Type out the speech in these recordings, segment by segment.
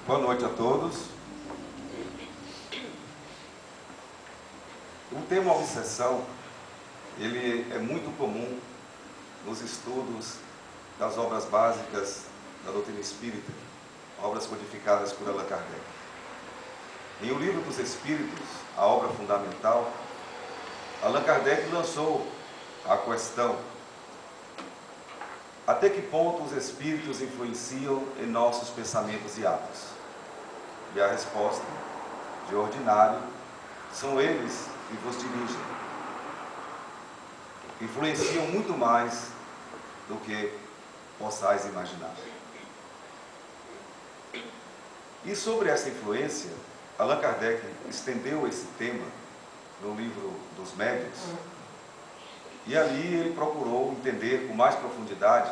Boa noite a todos. O tema obsessão, ele é muito comum nos estudos das obras básicas da doutrina espírita, obras codificadas por Allan Kardec. Em O Livro dos Espíritos, a obra fundamental, Allan Kardec lançou a questão: até que ponto os espíritos influenciam em nossos pensamentos e atos? E a resposta, de ordinário, são eles que vos dirigem. Influenciam muito mais do que possais imaginar. E sobre essa influência, Allan Kardec estendeu esse tema no Livro dos Médiuns, e ali ele procurou entender com mais profundidade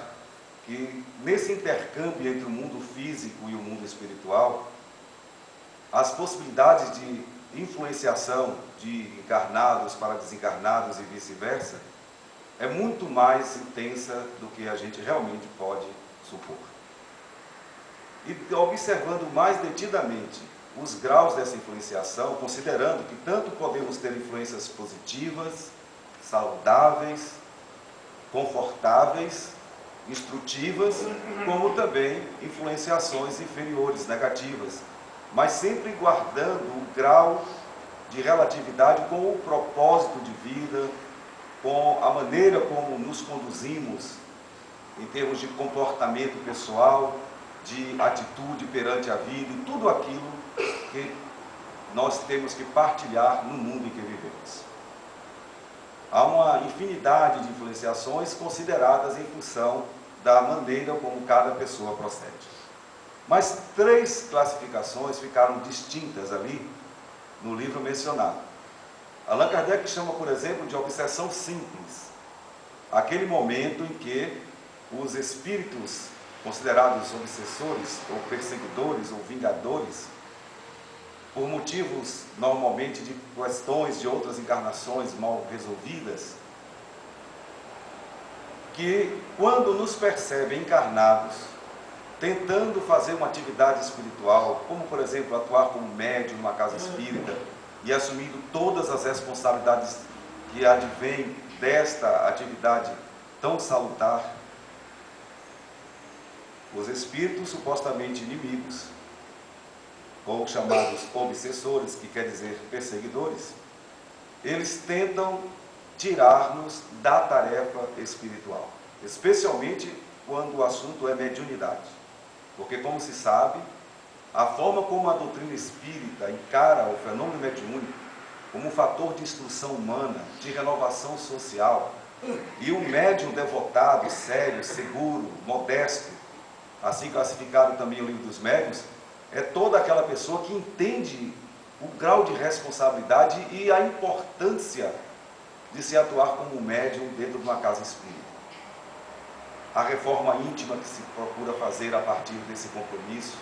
que nesse intercâmbio entre o mundo físico e o mundo espiritual, as possibilidades de influenciação de encarnados para desencarnados e vice-versa é muito mais intensa do que a gente realmente pode supor. E observando mais detidamente os graus dessa influenciação, considerando que tanto podemos ter influências positivas, saudáveis, confortáveis, instrutivas, como também influenciações inferiores, negativas, mas sempre guardando o grau de relatividade com o propósito de vida, com a maneira como nos conduzimos em termos de comportamento pessoal, de atitude perante a vida e tudo aquilo que nós temos que partilhar no mundo em que vivemos. Há uma infinidade de influenciações consideradas em função da maneira como cada pessoa procede. Mas 3 classificações ficaram distintas ali no livro mencionado. Allan Kardec chama, por exemplo, de obsessão simples, aquele momento em que os espíritos considerados obsessores, ou perseguidores, ou vingadores, por motivos normalmente de questões de outras encarnações mal resolvidas, que quando nos percebem encarnados, tentando fazer uma atividade espiritual, como por exemplo atuar como médium numa casa espírita e assumindo todas as responsabilidades que advêm desta atividade tão salutar, os espíritos supostamente inimigos, ou chamados obsessores, que quer dizer perseguidores, eles tentam tirar-nos da tarefa espiritual, especialmente quando o assunto é mediunidade. Porque, como se sabe, a forma como a doutrina espírita encara o fenômeno mediúnico como um fator de instrução humana, de renovação social, e o médium devotado, sério, seguro, modesto, assim classificado também o Livro dos Médiuns, é toda aquela pessoa que entende o grau de responsabilidade e a importância de se atuar como médium dentro de uma casa espírita. A reforma íntima que se procura fazer a partir desse compromisso,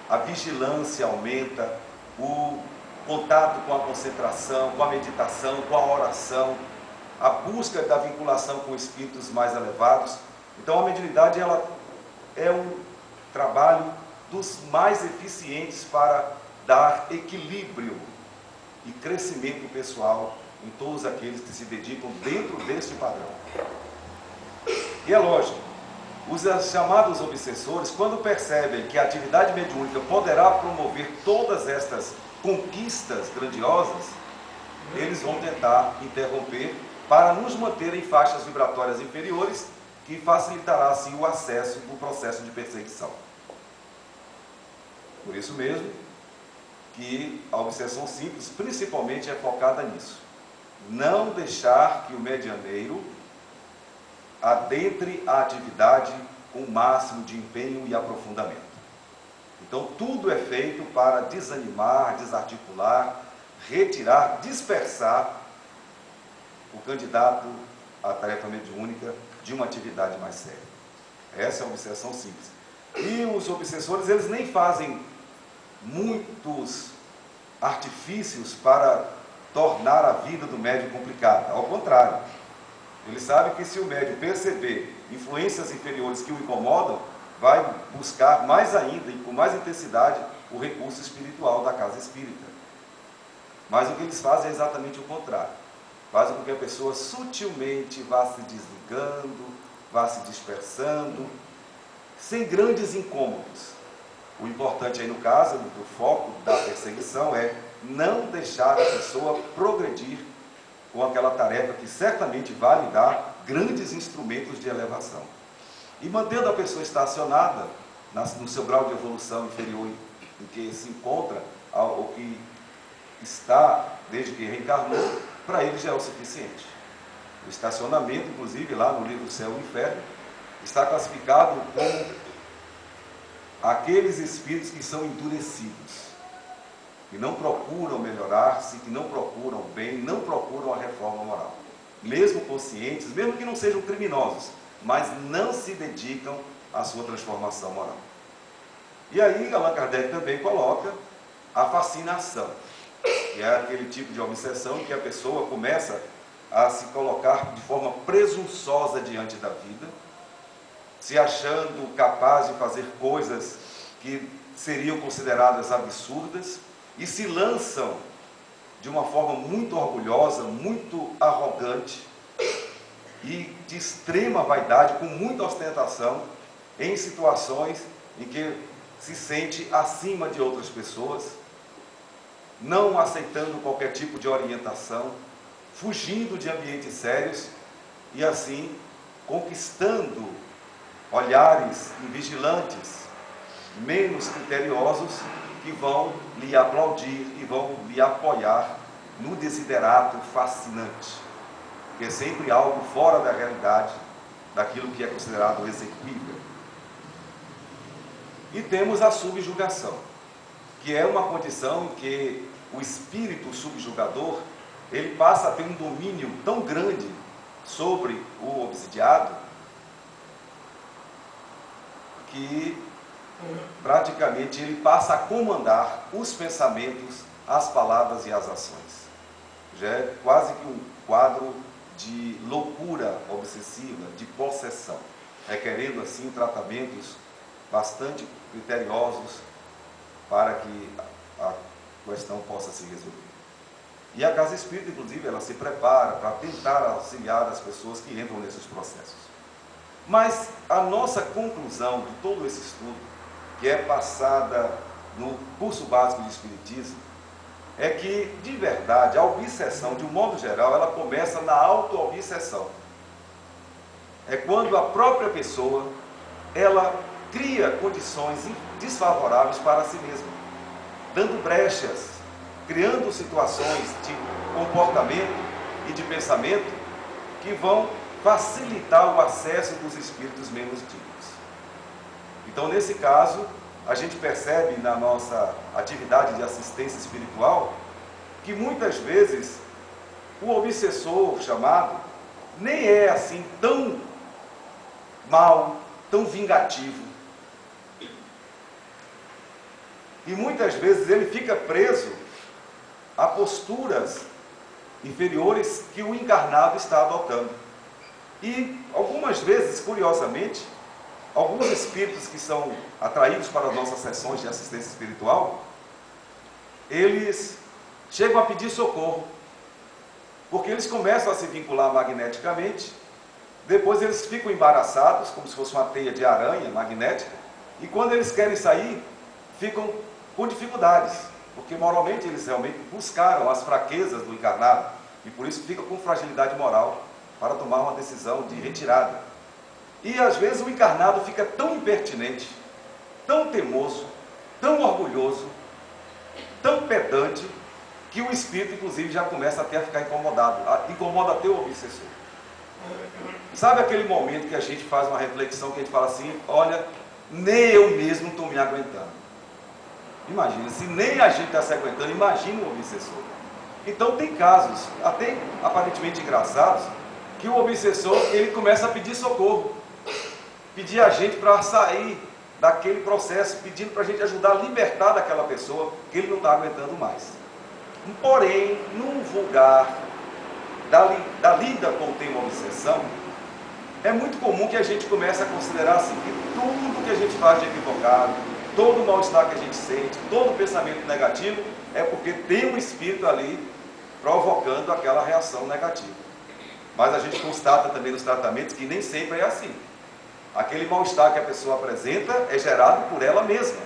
a vigilância aumenta, o contato com a concentração, com a meditação, com a oração, a busca da vinculação com espíritos mais elevados. Então a mediunidade ela é um trabalho dos mais eficientes para dar equilíbrio e crescimento pessoal em todos aqueles que se dedicam dentro deste padrão. E é lógico, os chamados obsessores, quando percebem que a atividade mediúnica poderá promover todas estas conquistas grandiosas, eles vão tentar interromper para nos manter em faixas vibratórias inferiores, que facilitará assim o acesso do processo de perseguição. Por isso mesmo que a obsessão simples principalmente é focada nisso. Não deixar que o medianeiro adentre a atividade com o máximo de empenho e aprofundamento. Então tudo é feito para desanimar, desarticular, retirar, dispersar o candidato à tarefa mediúnica de uma atividade mais séria. Essa é a obsessão simples. E os obsessores, eles nem fazem muitos artifícios para tornar a vida do médium complicada. Ao contrário, ele sabe que se o médium perceber influências inferiores que o incomodam, vai buscar mais ainda e com mais intensidade o recurso espiritual da casa espírita. Mas o que eles fazem é exatamente o contrário. Fazem com que a pessoa sutilmente vá se desligando, vá se dispersando, sem grandes incômodos. O importante aí no caso, do foco da perseguição, é não deixar a pessoa progredir com aquela tarefa que certamente vai lhe dar grandes instrumentos de elevação. E mantendo a pessoa estacionada no seu grau de evolução inferior em que se encontra, o que está desde que reencarnou, para ele já é o suficiente. O estacionamento, inclusive, lá no livro Céu e Inferno, está classificado como aqueles espíritos que são endurecidos, que não procuram melhorar-se, que não procuram o bem, não procuram a reforma moral. Mesmo conscientes, mesmo que não sejam criminosos, mas não se dedicam à sua transformação moral. E aí Allan Kardec também coloca a fascinação, que é aquele tipo de obsessão em que a pessoa começa a se colocar de forma presunçosa diante da vida, se achando capaz de fazer coisas que seriam consideradas absurdas, e se lançam de uma forma muito orgulhosa, muito arrogante e de extrema vaidade, com muita ostentação, em situações em que se sente acima de outras pessoas, não aceitando qualquer tipo de orientação, fugindo de ambientes sérios e assim conquistando olhares invigilantes, menos criteriosos, que vão lhe aplaudir e vão lhe apoiar no desiderato fascinante, que é sempre algo fora da realidade, daquilo que é considerado exequível. E temos a subjugação, que é uma condição em que o espírito subjugador, ele passa a ter um domínio tão grande sobre o obsidiado, que praticamente ele passa a comandar os pensamentos, as palavras e as ações. Já é quase que um quadro de loucura obsessiva, de possessão, requerendo assim tratamentos bastante criteriosos para que a questão possa se resolver. E a casa espírita, inclusive, ela se prepara para tentar auxiliar as pessoas que entram nesses processos. Mas a nossa conclusão de todo esse estudo, que é passada no curso básico de Espiritismo, é que, de verdade, a obsessão, de um modo geral, ela começa na auto-obsessão. É quando a própria pessoa, ela cria condições desfavoráveis para si mesma, dando brechas, criando situações de comportamento e de pensamento que vão facilitar o acesso dos espíritos menos dignos. Então, nesse caso, a gente percebe na nossa atividade de assistência espiritual que muitas vezes o obsessor chamado nem é assim tão mau, tão vingativo. E muitas vezes ele fica preso a posturas inferiores que o encarnado está adotando. E algumas vezes, curiosamente, alguns espíritos que são atraídos para as nossas sessões de assistência espiritual, eles chegam a pedir socorro, porque eles começam a se vincular magneticamente, depois eles ficam embaraçados, como se fosse uma teia de aranha magnética, e quando eles querem sair, ficam com dificuldades, porque moralmente eles realmente buscaram as fraquezas do encarnado, e por isso ficam com fragilidade moral para tomar uma decisão de retirada. E às vezes o encarnado fica tão impertinente, tão teimoso, tão orgulhoso, tão pedante, que o espírito inclusive já começa até a ficar incomodado, incomoda até o obsessor. Sabe aquele momento que a gente faz uma reflexão, que a gente fala assim, olha, nem eu mesmo estou me aguentando. Imagina, se nem a gente está se aguentando, imagina o obsessor. Então tem casos, até aparentemente engraçados, que o obsessor, ele começa a pedir socorro, pedir a gente para sair daquele processo, pedindo para a gente ajudar a libertar daquela pessoa, que ele não está aguentando mais. Porém, no vulgar da lida com o tema obsessão, É muito comum que a gente comece a considerar assim, que tudo que a gente faz de equivocado, todo mal-estar que a gente sente, todo pensamento negativo, é porque tem um espírito ali provocando aquela reação negativa. Mas a gente constata também nos tratamentos que nem sempre é assim. Aquele mal-estar que a pessoa apresenta é gerado por ela mesma.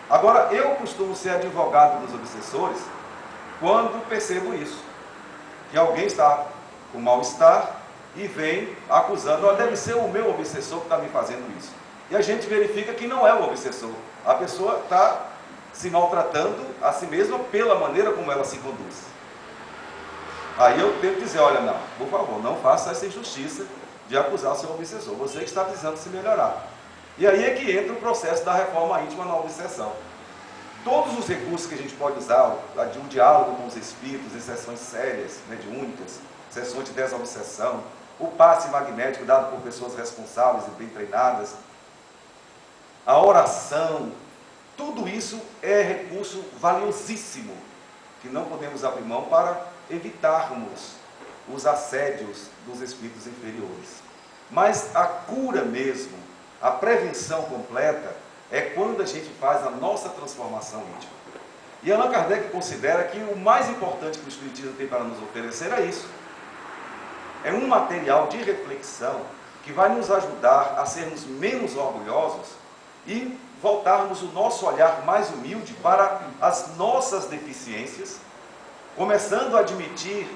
Agora, eu costumo ser advogado dos obsessores quando percebo isso. Que alguém está com mal-estar e vem acusando, deve ser o meu obsessor que está me fazendo isso. E a gente verifica que não é o obsessor. A pessoa está se maltratando a si mesma pela maneira como ela se conduz. Aí eu tento dizer, olha, não, por favor, não faça essa injustiça de acusar o seu obsessor. Você que está precisando se melhorar. E aí é que entra o processo da reforma íntima na obsessão. Todos os recursos que a gente pode usar, o diálogo com os espíritos em sessões sérias, mediúnicas, sessões de desobsessão, o passe magnético dado por pessoas responsáveis e bem treinadas, a oração, tudo isso é recurso valiosíssimo, que não podemos abrir mão para evitarmos os assédios dos espíritos inferiores. Mas a cura mesmo, a prevenção completa, é quando a gente faz a nossa transformação íntima. E Allan Kardec considera que o mais importante que o Espiritismo tem para nos oferecer é isso. É um material de reflexão que vai nos ajudar a sermos menos orgulhosos e voltarmos o nosso olhar mais humilde para as nossas deficiências, começando a admitir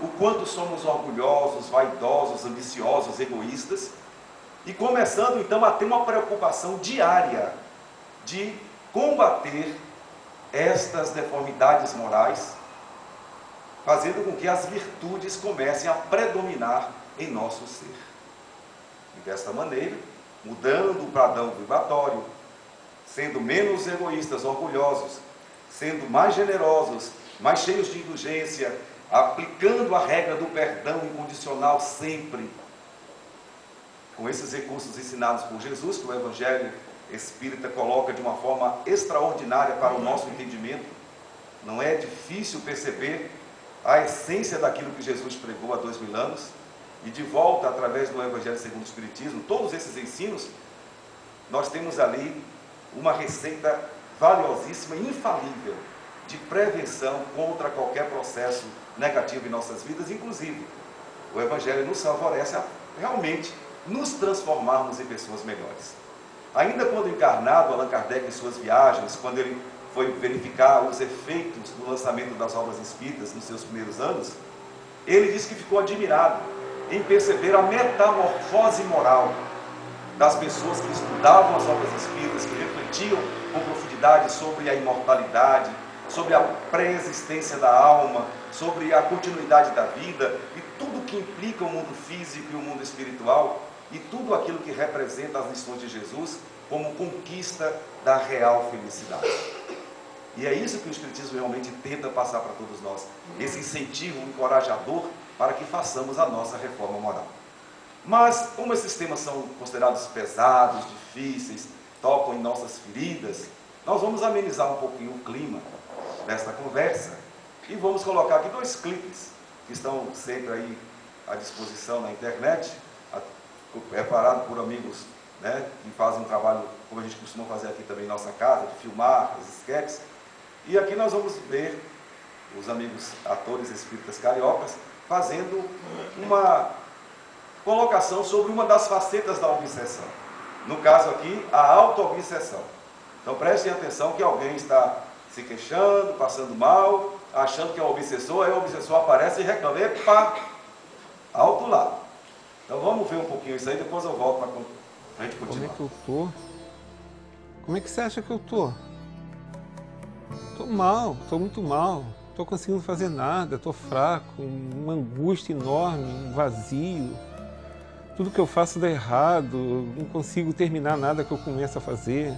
o quanto somos orgulhosos, vaidosos, ambiciosos, egoístas, e começando então a ter uma preocupação diária de combater estas deformidades morais, fazendo com que as virtudes comecem a predominar em nosso ser. E desta maneira, mudando o padrão vibratório, sendo menos egoístas, orgulhosos, sendo mais generosos, mais cheios de indulgência, aplicando a regra do perdão incondicional sempre, com esses recursos ensinados por Jesus, que o Evangelho Espírita coloca de uma forma extraordinária para o nosso entendimento. Não é difícil perceber a essência daquilo que Jesus pregou há 2000 anos, e de volta, através do Evangelho segundo o Espiritismo, todos esses ensinos, nós temos ali uma receita valiosíssima e infalível de prevenção contra qualquer processo negativo em nossas vidas. Inclusive, o Evangelho nos favorece a realmente nos transformarmos em pessoas melhores. Ainda quando encarnado, Allan Kardec, em suas viagens, quando ele foi verificar os efeitos do lançamento das obras espíritas nos seus primeiros anos, ele disse que ficou admirado em perceber a metamorfose moral das pessoas que estudavam as obras espíritas, que refletiam com profundidade sobre a imortalidade, sobre a pré-existência da alma, sobre a continuidade da vida e tudo que implica o mundo físico e o mundo espiritual, e tudo aquilo que representa as lições de Jesus como conquista da real felicidade. E é isso que o Espiritismo realmente tenta passar para todos nós, esse incentivo encorajador para que façamos a nossa reforma moral. Mas, como esses temas são considerados pesados, difíceis, tocam em nossas feridas, nós vamos amenizar um pouquinho o clima desta conversa e vamos colocar aqui 2 clipes que estão sempre aí à disposição na internet, preparado por amigos, né, que fazem um trabalho, como a gente costuma fazer aqui também em nossa casa, de filmar as esquetes. E aqui nós vamos ver os amigos atores espíritas cariocas fazendo uma colocação sobre uma das facetas da obsessão. No caso aqui, a auto-obsessão. Então prestem atenção que alguém está se queixando, passando mal, achando que é um obsessor, aí o obsessor aparece e reclama, epa, alto lá. Então vamos ver um pouquinho isso aí, depois eu volto para a gente continuar. Como é que eu tô? Como é que você acha que eu tô? Tô mal, tô muito mal. Tô conseguindo fazer nada, tô fraco, uma angústia enorme, um vazio. Tudo que eu faço dá errado, não consigo terminar nada que eu começo a fazer.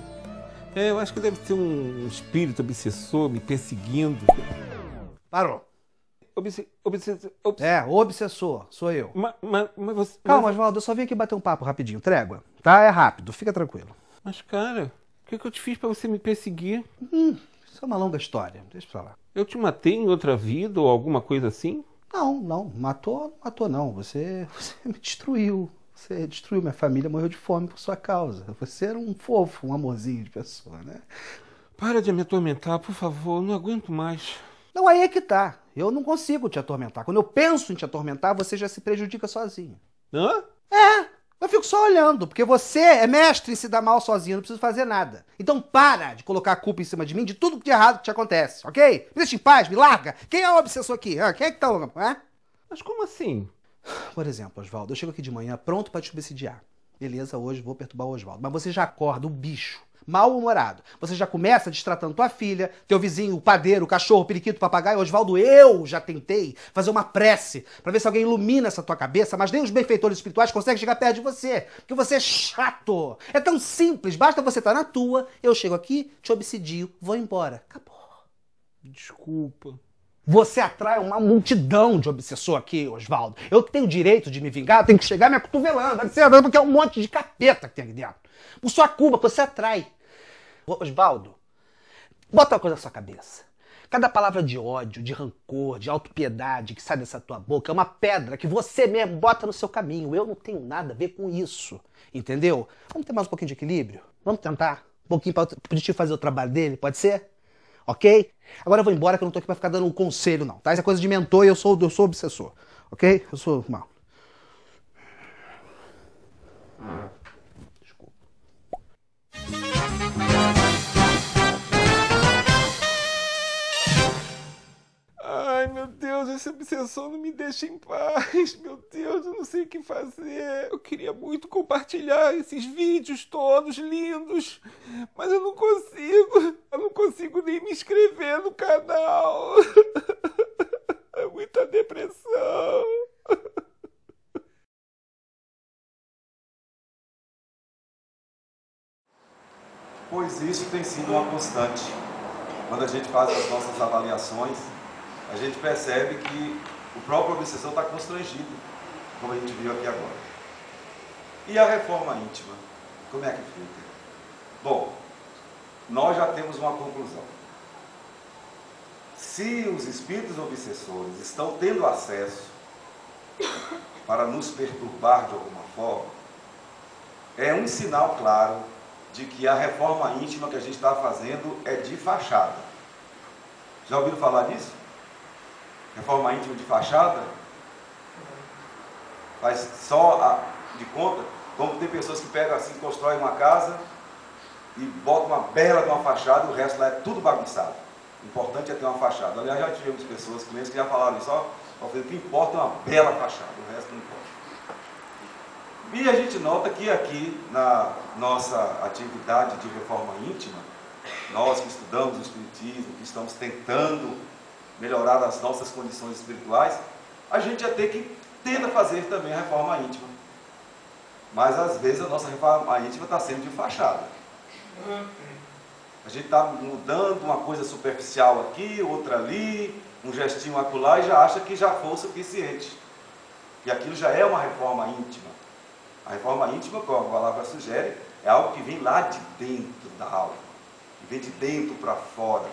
Eu acho que deve ter um espírito obsessor me perseguindo. Parou. Obsessor, sou eu. Mas você... Calma, Oswaldo, eu só vim aqui bater um papo rapidinho, trégua. Tá? É rápido, fica tranquilo. Mas, cara, o que eu te fiz pra você me perseguir? Isso é uma longa história, deixa eu falar. Eu te matei em outra vida ou alguma coisa assim? Não, matou não. Você me destruiu. Você destruiu minha família, morreu de fome por sua causa. Você era um fofo, um amorzinho de pessoa, né? Para de me atormentar, por favor, não aguento mais. Não, aí é que tá. Eu não consigo te atormentar. Quando eu penso em te atormentar, você já se prejudica sozinho. Hã? Eu fico só olhando, porque você é mestre em se dar mal sozinho, não preciso fazer nada. Então para de colocar a culpa em cima de mim de tudo de errado que te acontece, ok? Me deixa em paz, me larga. Quem é o obsessor aqui? Quem é que tá louco? Mas como assim? Por exemplo, Oswaldo, eu chego aqui de manhã pronto pra te obsidiar. Beleza, hoje vou perturbar o Oswaldo. Mas você já acorda o bicho, mal-humorado. Você já começa destratando tua filha, teu vizinho, o padeiro, o cachorro, o periquito, o papagaio. Oswaldo, eu já tentei fazer uma prece pra ver se alguém ilumina essa tua cabeça, mas nem os benfeitores espirituais conseguem chegar perto de você. Porque você é chato. É tão simples. Basta você estar na tua, eu chego aqui, te obsidio, vou embora. Acabou. Desculpa. Você atrai uma multidão de obsessor aqui, Oswaldo. Eu tenho o direito de me vingar, eu tenho que chegar me acotovelando, porque é um monte de capeta que tem aqui dentro. Por sua culpa, você atrai. Oswaldo, bota uma coisa na sua cabeça. Cada palavra de ódio, de rancor, de autopiedade que sai dessa tua boca é uma pedra que você mesmo bota no seu caminho. Eu não tenho nada a ver com isso, entendeu? Vamos ter mais um pouquinho de equilíbrio? Vamos tentar? Um pouquinho para o Positivo fazer o trabalho dele, pode ser? Ok? Agora eu vou embora que eu não tô aqui pra ficar dando um conselho, não, tá? Isso é coisa de mentor e eu sou obsessor, ok? Eu sou mal. Desculpa. Ai, meu Deus, essa obsessão não me deixa em paz. Meu Deus, eu não sei o que fazer. Eu queria muito compartilhar esses vídeos todos lindos, mas eu não consigo. Eu não consigo nem me inscrever no canal. É muita depressão. Pois isso tem sido uma constante. Quando a gente faz as nossas avaliações, a gente percebe que o próprio obsessor está constrangido, como a gente viu aqui agora. E a reforma íntima, como é que fica? Bom, nós já temos uma conclusão. Se os espíritos obsessores estão tendo acesso para nos perturbar de alguma forma, é um sinal claro de que a reforma íntima que a gente está fazendo é de fachada. Já ouviram falar disso? Reforma íntima de fachada? Faz só de conta, como tem pessoas que pegam assim, constroem uma casa e botam uma bela de uma fachada e o resto lá é tudo bagunçado. O importante é ter uma fachada. Aliás, já tivemos pessoas, clientes que já falaram isso, o que importa é uma bela fachada, o resto não importa. E a gente nota que aqui na nossa atividade de reforma íntima, nós que estudamos o Espiritismo, que estamos tentando melhorar as nossas condições espirituais, a gente até que tenta fazer também a reforma íntima. Mas às vezes a nossa reforma íntima está sendo de fachada. A gente está mudando uma coisa superficial aqui, outra ali, um gestinho acolá e já acha que já foi o suficiente. Que aquilo já é uma reforma íntima. A reforma íntima, como a palavra sugere, é algo que vem lá de dentro da alma, que vem de dentro para fora.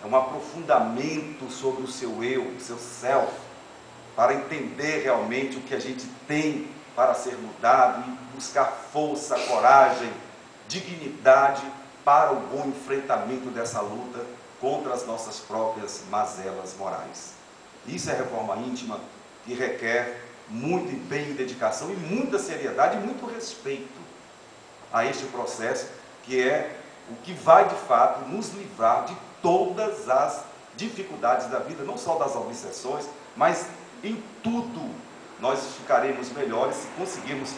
É um aprofundamento sobre o seu eu, o seu self, para entender realmente o que a gente tem para ser mudado e buscar força, coragem, dignidade para o bom enfrentamento dessa luta contra as nossas próprias mazelas morais. Isso é reforma íntima que requer muito empenho e dedicação e muita seriedade e muito respeito a este processo, que é o que vai de fato nos livrar de todas as dificuldades da vida, não só das obsessões, mas em tudo nós ficaremos melhores se conseguirmos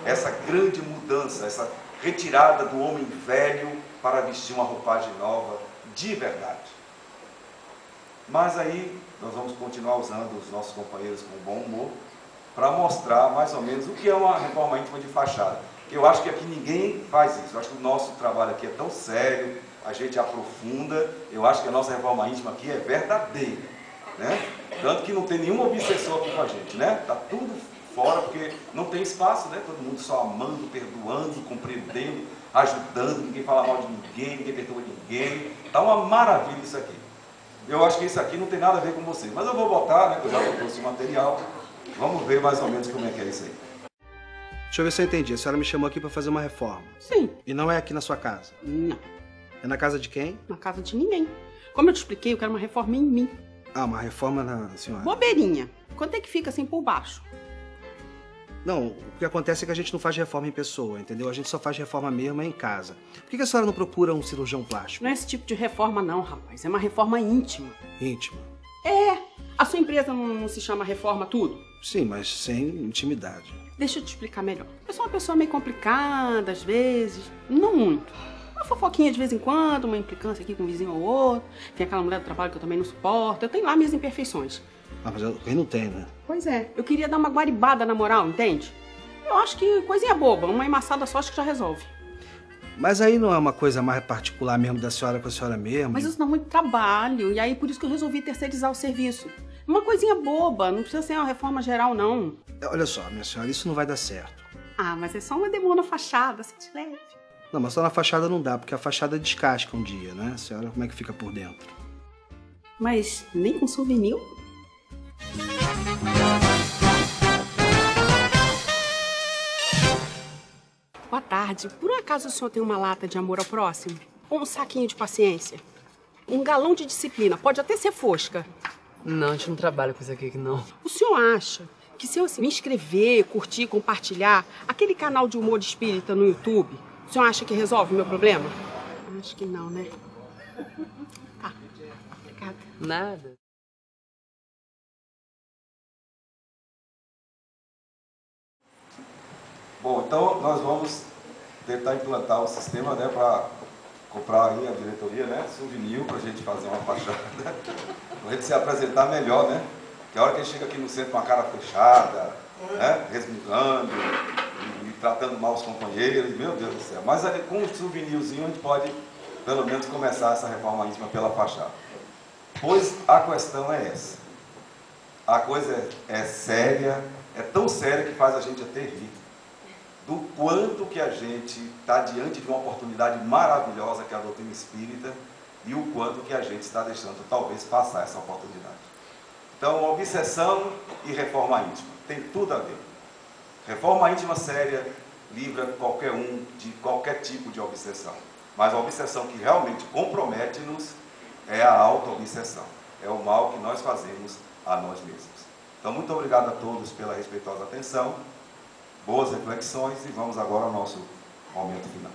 essa grande mudança, essa retirada do homem velho para vestir uma roupagem nova de verdade. Mas aí nós vamos continuar usando os nossos companheiros com bom humor para mostrar mais ou menos o que é uma reforma íntima de fachada. Eu acho que aqui ninguém faz isso. Eu acho que o nosso trabalho aqui é tão sério, a gente aprofunda. Eu acho que a nossa reforma íntima aqui é verdadeira, né? Tanto que não tem nenhum obsessor aqui com a gente, né? Está tudo fora porque não tem espaço, né? Todo mundo só amando, perdoando, compreendendo, ajudando. Ninguém fala mal de ninguém, ninguém perturba ninguém. Está uma maravilha isso aqui. Eu acho que isso aqui não tem nada a ver com você. Mas eu vou botar, né? Que eu já trouxe o material. Vamos ver mais ou menos como é que é isso aí. Deixa eu ver se eu entendi. A senhora me chamou aqui pra fazer uma reforma. Sim. E não é aqui na sua casa? Não. É na casa de quem? Na casa de ninguém. Como eu te expliquei, eu quero uma reforma em mim. Ah, uma reforma na senhora. Bobeirinha. Quanto é que fica assim por baixo? Não, o que acontece é que a gente não faz reforma em pessoa, entendeu? A gente só faz reforma mesmo em casa. Por que a senhora não procura um cirurgião plástico? Não é esse tipo de reforma não, rapaz. É uma reforma íntima. Íntima? É. A sua empresa não se chama Reforma Tudo? Sim, mas sem intimidade. Deixa eu te explicar melhor. Eu sou uma pessoa meio complicada, às vezes. Não muito. Uma fofoquinha de vez em quando, uma implicância aqui com um vizinho ou outro. Tem aquela mulher do trabalho que eu também não suporto. Eu tenho lá minhas imperfeições. Ah, mas quem não tem, né? Pois é. Eu queria dar uma guaribada na moral, entende? Eu acho que coisinha boba. Uma emassada só acho que já resolve. Mas aí não é uma coisa mais particular mesmo da senhora com a senhora mesmo? Mas isso dá muito trabalho. E aí por isso que eu resolvi terceirizar o serviço. Uma coisinha boba. Não precisa ser uma reforma geral, não. Olha só, minha senhora, isso não vai dar certo. Ah, mas é só uma demora na fachada. Se te leve. Não, mas só na fachada não dá, porque a fachada descasca um dia, né? A senhora, como é que fica por dentro? Mas nem com souvenir? Boa tarde. Por um acaso o senhor tem uma lata de amor ao próximo? Ou um saquinho de paciência? Um galão de disciplina? Pode até ser fosca. Não, a gente não trabalha com isso aqui, não. O senhor acha que se eu me inscrever, curtir, compartilhar aquele canal de humor espírita no YouTube, o senhor acha que resolve o meu problema? Acho que não, né? Tá. Obrigada. Nada. Bom, então nós vamos tentar implantar o sistema, né, para comprar aí a diretoria, né, souvenir para a gente fazer uma fachada, para a gente se apresentar melhor, né? Que a hora que a gente chega aqui no centro com a cara fechada, né, resmungando e tratando mal os companheiros, meu Deus do céu. Mas ali, com um souvenirzinho a gente pode, pelo menos, começar essa reforma íntima pela fachada. Pois a questão é essa. A coisa é séria, é tão séria que faz a gente até rir. Do quanto que a gente está diante de uma oportunidade maravilhosa que é a doutrina espírita e o quanto que a gente está deixando, talvez, passar essa oportunidade. Então, obsessão e reforma íntima, tem tudo a ver. Reforma íntima séria livra qualquer um de qualquer tipo de obsessão. Mas a obsessão que realmente compromete-nos é a auto-obsessão. É o mal que nós fazemos a nós mesmos. Então, muito obrigado a todos pela respeitosa atenção. Boas reflexões e vamos agora ao nosso momento final.